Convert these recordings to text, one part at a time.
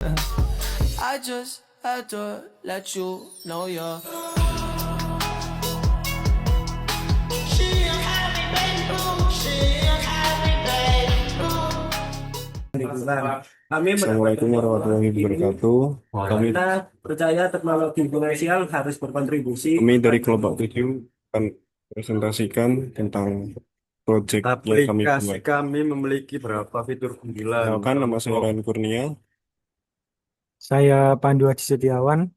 I just had to let you know you're. Assalamualaikum warahmatullahi wabarakatuh. Kami, Kita percaya teknologi finansial harus berkontribusi kami dari kelompok 7 akan presentasikan tentang proyek yang kami Aplikasi buat. kami memiliki beberapa fitur unggulan. Kenalkan, nama saya Ryan Kurnia. Saya Pandu Haji Setiawan.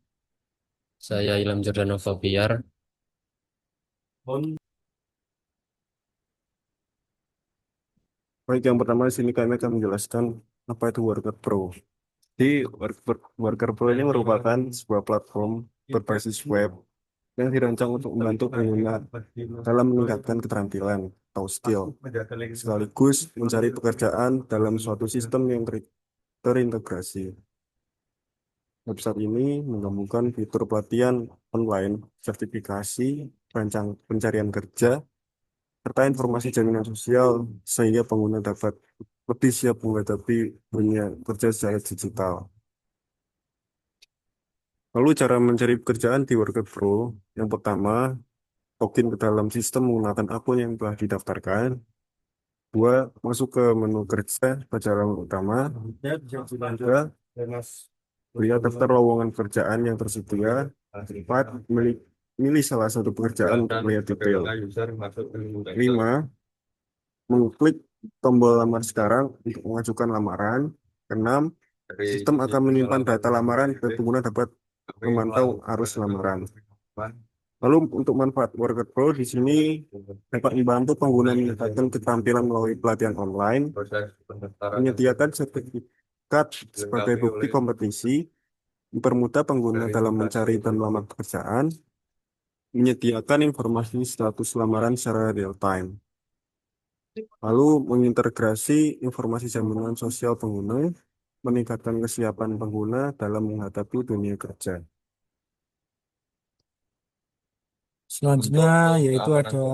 Saya Ilham Jordanova Biar. Baik, yang pertama di sini kami akan menjelaskan apa itu Worker Pro. Di Worker Pro ini merupakan sebuah platform berbasis web yang dirancang untuk membantu pengguna dalam meningkatkan keterampilan atau skill, sekaligus mencari pekerjaan dalam suatu sistem yang terintegrasi. Website ini menggabungkan fitur pelatihan online, sertifikasi, pencarian kerja, serta informasi jaminan sosial sehingga pengguna dapat lebih siap menghadapi dunia kerja secara digital. Lalu cara mencari pekerjaan di Worker Pro, yang pertama, login ke dalam sistem menggunakan akun yang telah didaftarkan. Dua, masuk ke menu kerja pada halaman utama. Tiga, lihat daftar lowongan pekerjaan yang tersedia. Empat, milih salah satu pekerjaan untuk melihat detail. Lima, mengklik tombol lamar sekarang untuk mengajukan lamaran. Enam, sistem akan menyimpan data lamaran dan pengguna dapat memantau arus lamaran. Lalu untuk manfaat Worker Pro di sini dapat membantu pengguna meningkatkan keterampilan melalui pelatihan online, menyediakan sertifikat sebagai bukti kompetisi, mempermudah pengguna dalam mencari dan melamar pekerjaan, menyediakan informasi status lamaran secara real time, lalu mengintegrasi informasi jaminan sosial pengguna, meningkatkan kesiapan pengguna dalam menghadapi dunia kerja. Selanjutnya yaitu ada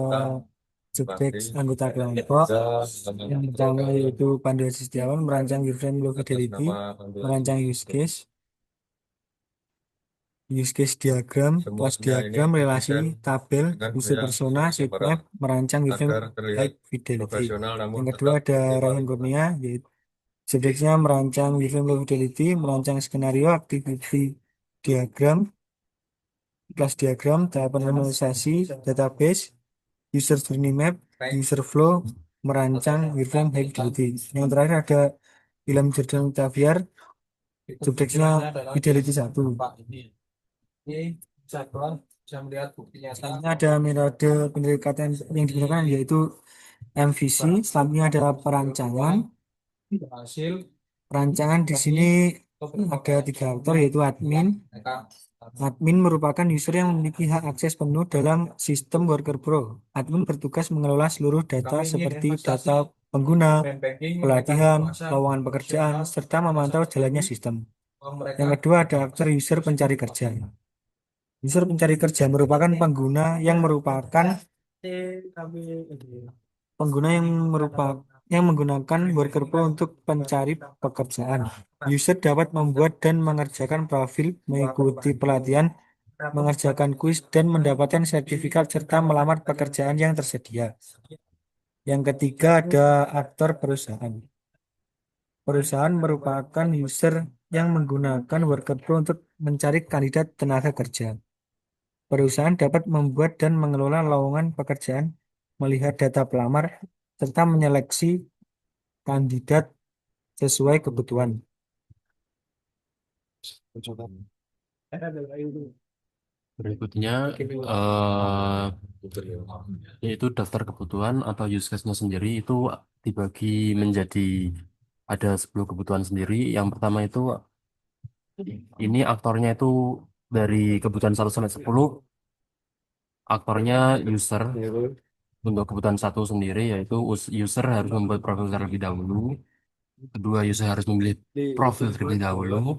Jobdesk anggota kelompok. Yang pertama yaitu Pandu Haji Setiawan merancang Wireframe Low Fidelity, merancang use case diagram, class diagram, relasi, tabel, user persona, sitemap, merancang Wireframe High Fidelity. Yang kedua ada Ryan Kurnia, yaitu Jobdesk-nya merancang Wireframe Low Fidelity, merancang skenario, activity diagram, kelas diagram, tahapan normalisasi, database, user journey map, user flow, merancang wireframe high fidelity. Yang terakhir ada Ilham Jordan Taviar, Jobdesk-nya Fidelity 1. Selanjutnya ada metode pendekatan yang digunakan yaitu MVC. Selanjutnya ada perancangan. Perancangan di sini ada 3 aktor yaitu admin. Admin merupakan user yang memiliki hak akses penuh dalam sistem Worker Pro. Admin bertugas mengelola seluruh data seperti data pengguna, pelatihan, lowongan pekerjaan, serta memantau jalannya sistem. Yang kedua ada aktor user pencari kerja. User pencari kerja merupakan pengguna yang menggunakan Worker Pro untuk pencari pekerjaan. User dapat membuat dan mengerjakan profil, mengikuti pelatihan, mengerjakan kuis, dan mendapatkan sertifikat serta melamar pekerjaan yang tersedia. Yang ketiga ada aktor perusahaan. Perusahaan merupakan user yang menggunakan Worker Pro untuk mencari kandidat tenaga kerja. Perusahaan dapat membuat dan mengelola lowongan pekerjaan, melihat data pelamar, serta menyeleksi kandidat sesuai kebutuhan. Berikutnya yaitu daftar kebutuhan atau use case-nya sendiri itu dibagi menjadi ada 10 kebutuhan sendiri. Yang pertama itu ini aktornya itu dari kebutuhan 1 sampai 10. Aktornya user. Untuk kebutuhan 1 sendiri yaitu user harus membuat profil terlebih dahulu. Kedua, user harus memilih profil terlebih dahulu.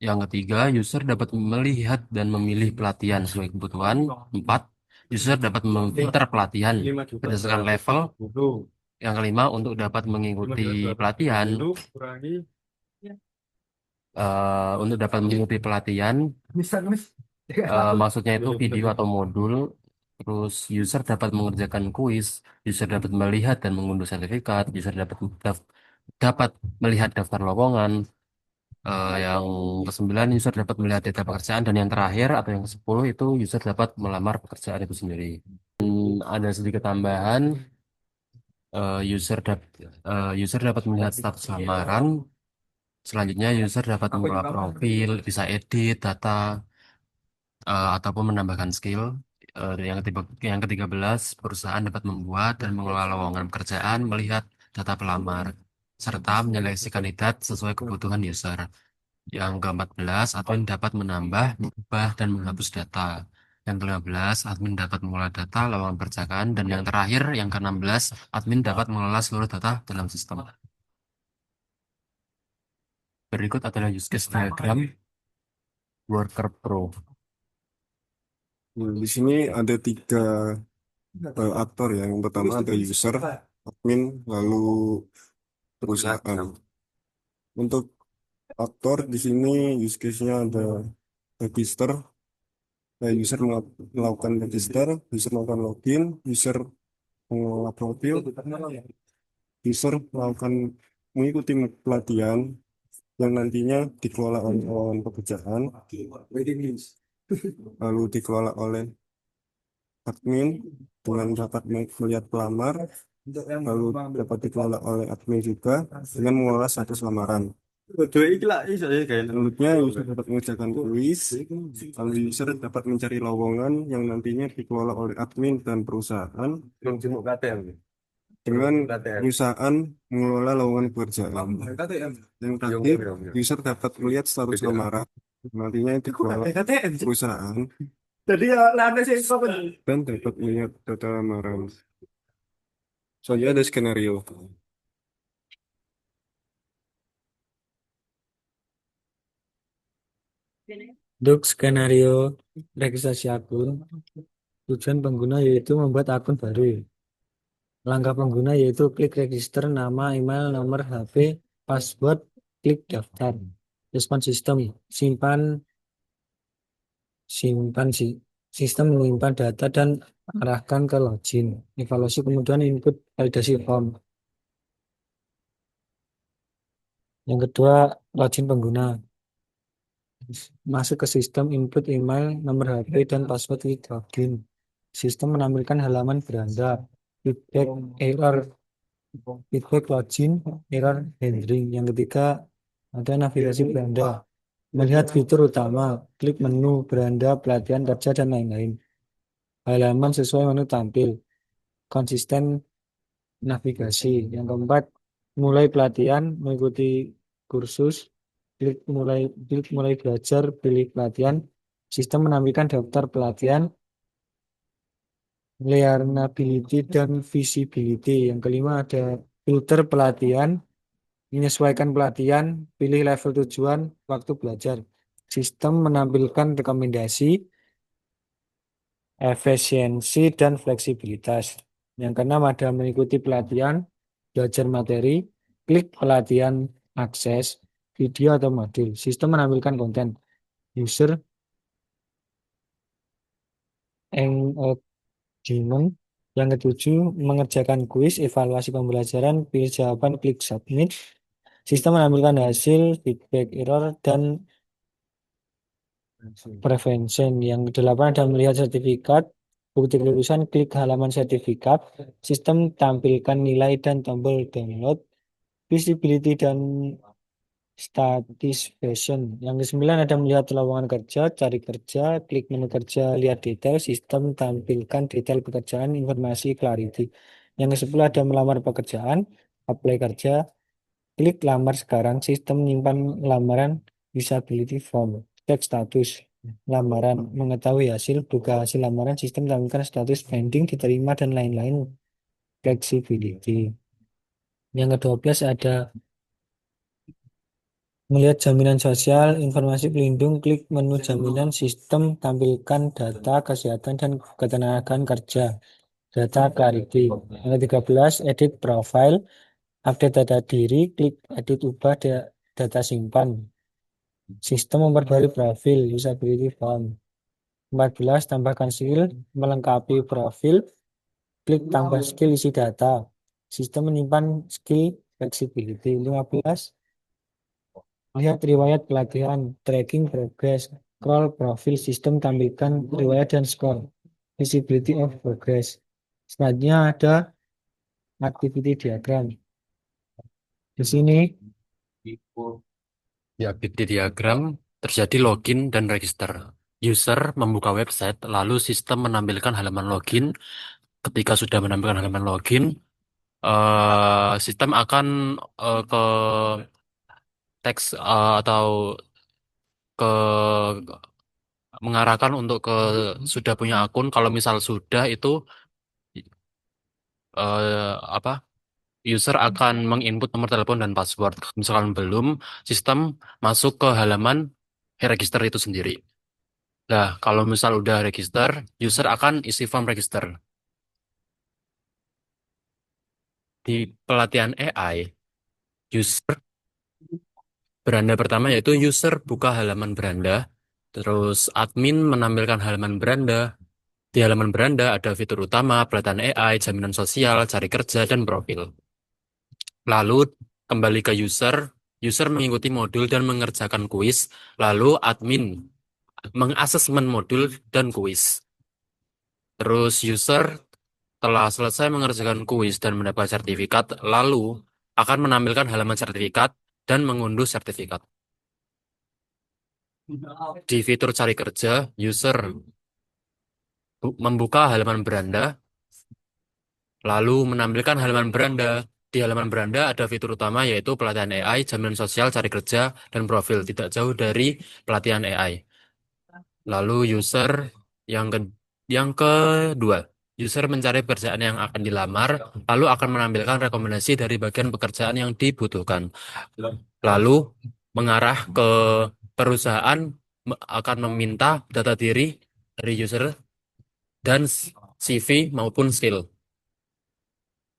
Yang ketiga, user dapat melihat dan memilih pelatihan sesuai kebutuhan. 4, user dapat memfilter pelatihan berdasarkan level. Yang kelima, untuk dapat mengikuti pelatihan, untuk dapat mengikuti pelatihan, maksudnya itu video atau modul. Terus user dapat mengerjakan kuis, user dapat melihat dan mengunduh sertifikat, user dapat melihat daftar lowongan. Yang kesembilan user dapat melihat data pekerjaan, dan yang terakhir atau yang ke-10 itu user dapat melamar pekerjaan itu sendiri. Ada sedikit tambahan, eh, user dap- user dapat melihat status lamaran. Selanjutnya user dapat membuka profil, bisa edit data, ataupun menambahkan skill. Yang ke-13, perusahaan dapat membuat dan mengelola lowongan pekerjaan, melihat data pelamar, serta menyeleksi kandidat sesuai kebutuhan user. Yang ke-14, admin dapat menambah, mengubah, dan menghapus data. Yang ke-15, admin dapat mengelola data lowongan pekerjaan. Dan yang terakhir, yang ke-16, admin dapat mengelola seluruh data dalam sistem. Berikut adalah use case diagram Worker Pro. Di sini ada tiga aktor ya. Yang pertama ada user, admin, lalu perusahaan. Untuk aktor di sini use case-nya ada register, user melakukan register, user melakukan login, user mengelola profil, user melakukan mengikuti pelatihan yang nantinya dikelola oleh lawan pekerjaan, lalu dikelola oleh admin dengan dapat melihat pelamar, lalu dapat dikelola oleh admin juga dengan mengelola status lamaran. Selanjutnya user dapat mengerjakan kuis, lalu user dapat mencari lowongan yang nantinya dikelola oleh admin dan perusahaan dengan perusahaan mengelola lowongan pekerjaan. Yang terakhir, user dapat melihat status lamaran nantinya dikelola perusahaan dan dapat melihat data lamaran. Soalnya ada skenario. Untuk skenario registrasi akun, tujuan pengguna yaitu membuat akun baru. Langkah pengguna yaitu klik register, nama, email, nomor HP, password, klik daftar. Respon sistem, simpan simpan si sistem menyimpan data dan arahkan ke login. Evaluasi kemudian input validasi form. Yang kedua, login pengguna. Masuk ke sistem, input email, nomor HP, dan password, klik login. Sistem menampilkan halaman beranda, feedback, error, feedback login, error handling. Yang ketiga, ada navigasi beranda. Melihat fitur utama, klik menu, beranda, pelatihan kerja, dan lain-lain. Halaman sesuai menu tampil. Konsisten navigasi. Yang keempat, mulai pelatihan, mengikuti kursus, klik mulai belajar, pilih pelatihan. Sistem menampilkan daftar pelatihan, learnability, dan visibility. Yang kelima ada filter pelatihan, menyesuaikan pelatihan, pilih level tujuan, waktu belajar. Sistem menampilkan rekomendasi, efisiensi, dan fleksibilitas. Yang keenam ada mengikuti pelatihan, belajar materi, klik pelatihan, akses, video atau modul. Sistem menampilkan konten, user, engagement. Yang ketujuh, mengerjakan kuis, evaluasi pembelajaran, pilih jawaban, klik submit. Sistem menampilkan hasil, feedback, error, dan prevention. Yang kedelapan ada melihat sertifikat, bukti kelulusan, klik halaman sertifikat. Sistem tampilkan nilai dan tombol download, visibility, dan satisfaction. Yang kesembilan ada melihat lowongan kerja, cari kerja, klik menu kerja, lihat detail. Sistem tampilkan detail pekerjaan, informasi, clarity. Yang ke-10 ada melamar pekerjaan, apply kerja, klik lamar sekarang. Sistem menyimpan lamaran, disability form, cek status lamaran, mengetahui hasil, buka hasil lamaran. Sistem tampilkan status pending, diterima, dan lain-lain. Flexibility. Yang ke-12 ada melihat jaminan sosial, informasi pelindung, klik menu jaminan. Sistem tampilkan data kesehatan dan ketenagaan kerja, data clarity. Yang ke-13 edit profile, update data diri, klik edit ubah data simpan. Sistem memperbarui profil, usability form. 14. Tambahkan skill, melengkapi profil, klik tambah skill isi data. Sistem menyimpan skill flexibility. 15. Lihat riwayat pelatihan, tracking progress, scroll profil sistem tampilkan riwayat dan skor. Visibility of progress. Selanjutnya ada activity diagram. Di sini Di activity diagram terjadi login dan register. User membuka website, lalu sistem menampilkan halaman login. Ketika sudah menampilkan halaman login, sistem akan ke teks atau ke mengarahkan untuk ke sudah punya akun. Kalau misal sudah itu apa user akan menginput nomor telepon dan password. Misalkan belum, sistem masuk ke halaman register itu sendiri. Nah, kalau misal udah register, user akan isi form register. Di pelatihan AI, user beranda pertama yaitu user buka halaman beranda, terus admin menampilkan halaman beranda. Di halaman beranda ada fitur utama, pelatihan AI, jaminan sosial, cari kerja, dan profil. Lalu kembali ke user, user mengikuti modul dan mengerjakan kuis, lalu admin mengasesmen modul dan kuis. Terus user telah selesai mengerjakan kuis dan mendapat sertifikat, lalu akan menampilkan halaman sertifikat dan mengunduh sertifikat. Di fitur cari kerja, user membuka halaman beranda, lalu menampilkan halaman beranda. Di halaman beranda ada fitur utama yaitu pelatihan AI, jaminan sosial, cari kerja, dan profil. Tidak jauh dari pelatihan AI. Lalu user yang ke yang kedua, user mencari pekerjaan yang akan dilamar, lalu akan menampilkan rekomendasi dari bagian pekerjaan yang dibutuhkan. Lalu mengarah ke perusahaan akan meminta data diri dari user dan CV maupun skill.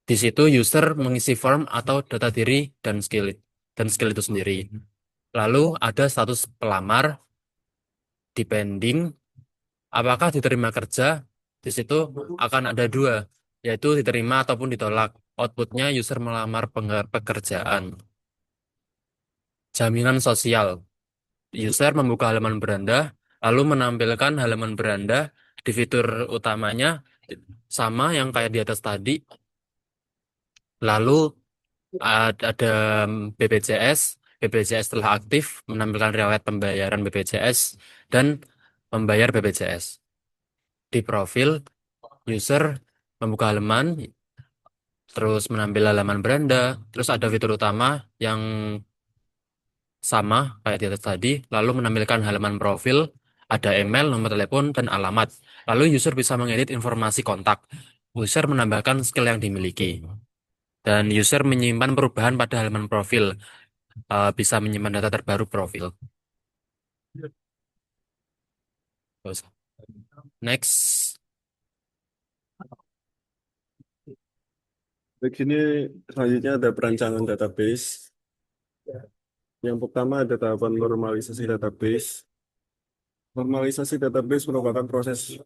Di situ user mengisi form atau data diri dan skill itu sendiri. Lalu ada status pelamar, depending, apakah diterima kerja. Di situ akan ada dua, yaitu diterima ataupun ditolak. Outputnya user melamar pekerjaan. Jaminan sosial. User membuka halaman beranda, lalu menampilkan halaman beranda di fitur utamanya sama yang kayak di atas tadi. Lalu ada BPJS. BPJS telah aktif menampilkan riwayat pembayaran BPJS dan membayar BPJS. Di profil, user membuka halaman, terus menambil halaman beranda, terus ada fitur utama yang sama kayak di atas tadi, lalu menampilkan halaman profil, ada email, nomor telepon, dan alamat. Lalu user bisa mengedit informasi kontak. User menambahkan skill yang dimiliki. Dan user menyimpan perubahan pada halaman profil. Bisa menyimpan data terbaru profil. Terus, next. Di sini selanjutnya ada perancangan database. Yang pertama ada tahapan normalisasi database. Normalisasi database merupakan proses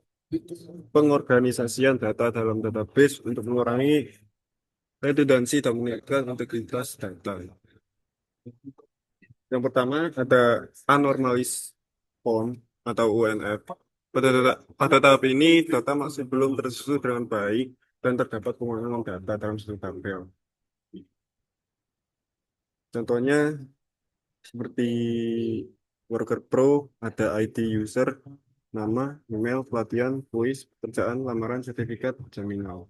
pengorganisasian data dalam database untuk mengurangi redundansi dan meningkatkan integritas data. Yang pertama ada anormalist form atau UNF. Pada tahap ini data masih belum tersusun dengan baik dan terdapat pengurangan data dalam satu tabel. Contohnya seperti worker pro ada ID user, nama, email, pelatihan, kuis, pekerjaan, lamaran, sertifikat, jaminan.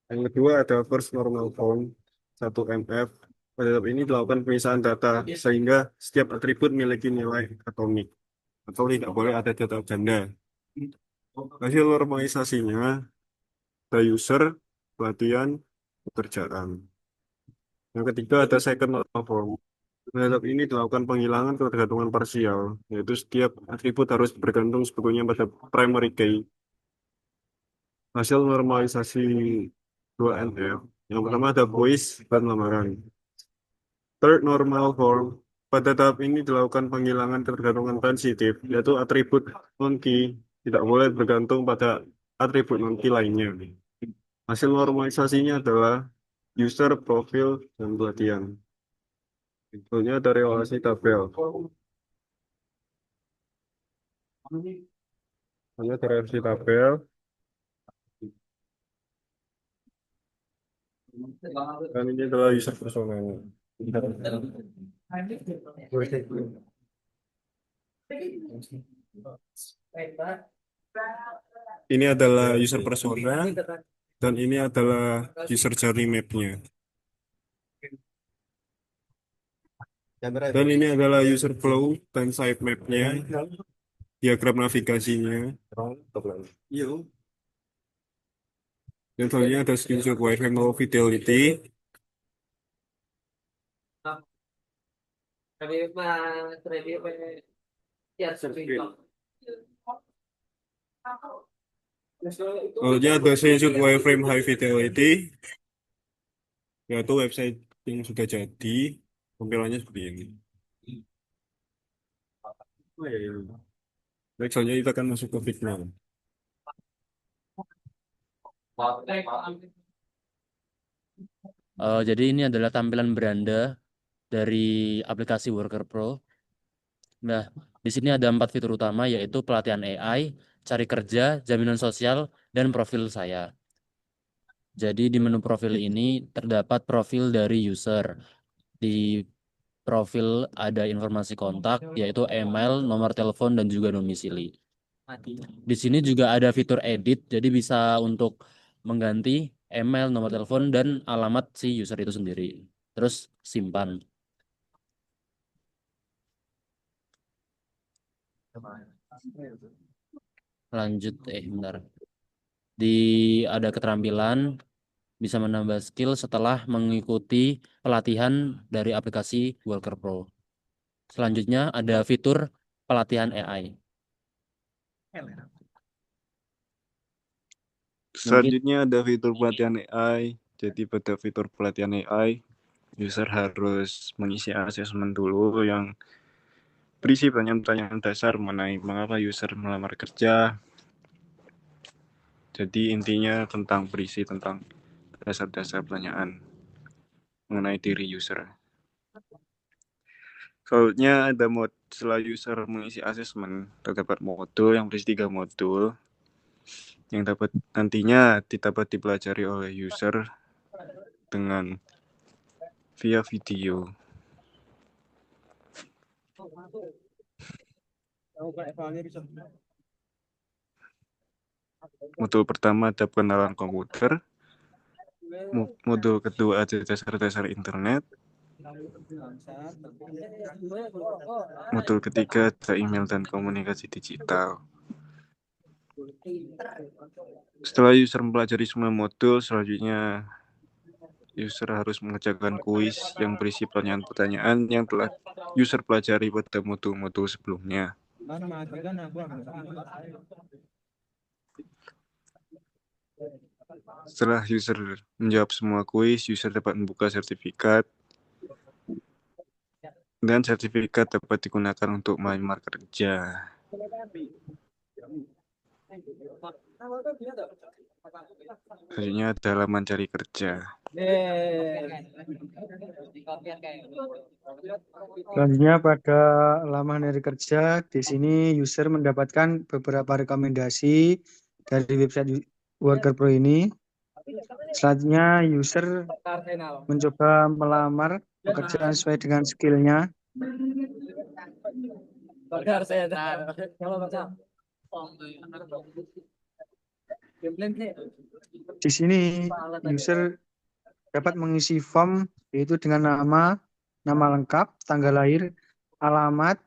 Yang kedua ada first normal form 1MF. Pada tahap ini dilakukan pemisahan data sehingga setiap atribut memiliki nilai atomik atau tidak boleh ada data ganda. Hasil normalisasinya ada user, pelatihan, pekerjaan. Yang ketiga ada second normal form. Pada tahap ini dilakukan penghilangan ketergantungan parsial, yaitu setiap atribut harus bergantung sebetulnya pada primary key. Hasil normalisasi 2NF. Yang pertama ada voice dan lamaran. Third normal form Pada tahap ini dilakukan penghilangan ketergantungan transitif, yaitu atribut non-key tidak boleh bergantung pada atribut non-key lainnya. Hasil normalisasinya adalah user, profil, dan pelatihan. Bentuknya dari relasi tabel. Hanya dari relasi tabel. Dan ini adalah user personanya. Ini adalah user persona dan ini adalah user journey map-nya. Dan ini adalah user flow dan sitemap-nya, diagram navigasinya. Dan selanjutnya ada screenshot wireframe low fidelity. Selanjutnya ada screenshot wireframe high fidelity, yaitu website yang sudah jadi, tampilannya seperti ini. Baik, selanjutnya kita akan masuk ke Figma. Jadi ini adalah tampilan beranda dari aplikasi Worker Pro. Nah, di sini ada 4 fitur utama, yaitu pelatihan AI, cari kerja, jaminan sosial, dan profil saya. Jadi di menu profil ini terdapat profil dari user. Di profil ada informasi kontak, yaitu email, nomor telepon, dan juga domisili. Di sini juga ada fitur edit, jadi bisa untuk mengganti email, nomor telepon, dan alamat si user itu sendiri. Terus simpan. Lanjut, bentar. Ada keterampilan, bisa menambah skill setelah mengikuti pelatihan dari aplikasi Worker Pro. Selanjutnya ada fitur pelatihan AI. Selanjutnya ada fitur pelatihan AI. Jadi pada fitur pelatihan AI, user harus mengisi asesmen dulu yang berisi pertanyaan-pertanyaan dasar mengenai mengapa user melamar kerja. Jadi intinya berisi tentang dasar-dasar pertanyaan mengenai diri user. Selanjutnya ada setelah user mengisi asesmen, terdapat modul yang berisi 3 modul yang nantinya dapat dipelajari oleh user dengan via video. Modul pertama ada pengenalan komputer. Modul kedua ada dasar-dasar internet. Modul ketiga ada email dan komunikasi digital. Setelah user mempelajari semua modul, selanjutnya user harus mengerjakan kuis yang berisi pertanyaan-pertanyaan yang telah user pelajari pada modul-modul sebelumnya. Setelah user menjawab semua kuis, user dapat membuka sertifikat. Dan sertifikat dapat digunakan untuk melamar kerja. Selanjutnya ada halaman cari kerja. Selanjutnya pada halaman dari kerja, di sini user mendapatkan beberapa rekomendasi dari website Worker Pro ini. Selanjutnya user mencoba melamar pekerjaan sesuai dengan skill-nya. Di sini user dapat mengisi form yaitu dengan nama lengkap, tanggal lahir, alamat,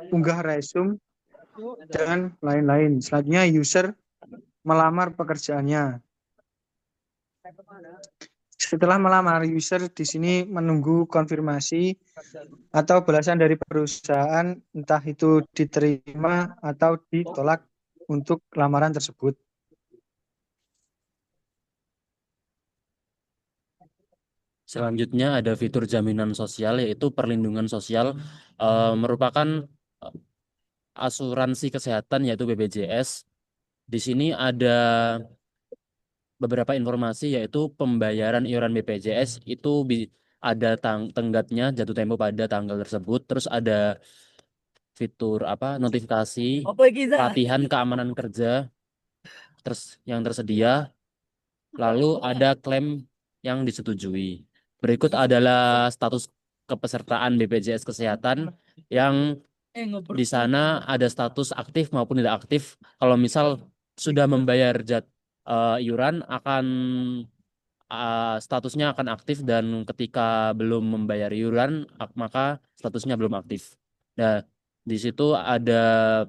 unggah resume, dan lain-lain. Selanjutnya user melamar pekerjaannya. Setelah melamar, user di sini menunggu konfirmasi atau balasan dari perusahaan, entah itu diterima atau ditolak untuk lamaran tersebut. Selanjutnya ada fitur jaminan sosial, yaitu perlindungan sosial, merupakan asuransi kesehatan yaitu BPJS. Di sini ada beberapa informasi, yaitu pembayaran iuran BPJS itu ada tenggatnya jatuh tempo pada tanggal tersebut. Terus ada fitur notifikasi pelatihan keamanan kerja yang tersedia. Lalu ada klaim yang disetujui. Berikut adalah status kepesertaan BPJS Kesehatan yang di sana ada status aktif maupun tidak aktif. Kalau misal sudah membayar iuran statusnya akan aktif, dan ketika belum membayar iuran maka statusnya belum aktif. Nah, di situ ada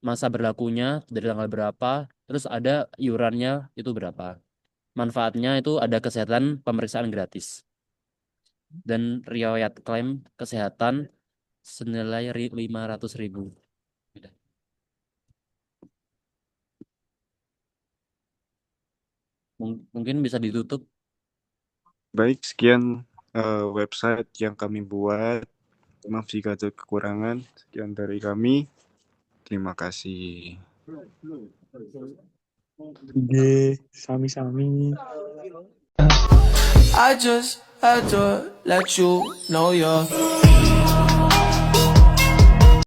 masa berlakunya dari tanggal berapa, terus ada iurannya itu berapa. Manfaatnya itu ada kesehatan, pemeriksaan gratis, dan riwayat klaim kesehatan senilai 500.000. Udah. Mungkin bisa ditutup. Baik, sekian website yang kami buat. Maaf jika ada kekurangan. Sekian dari kami. Terima kasih. Sami-sami. I just had to let you know you're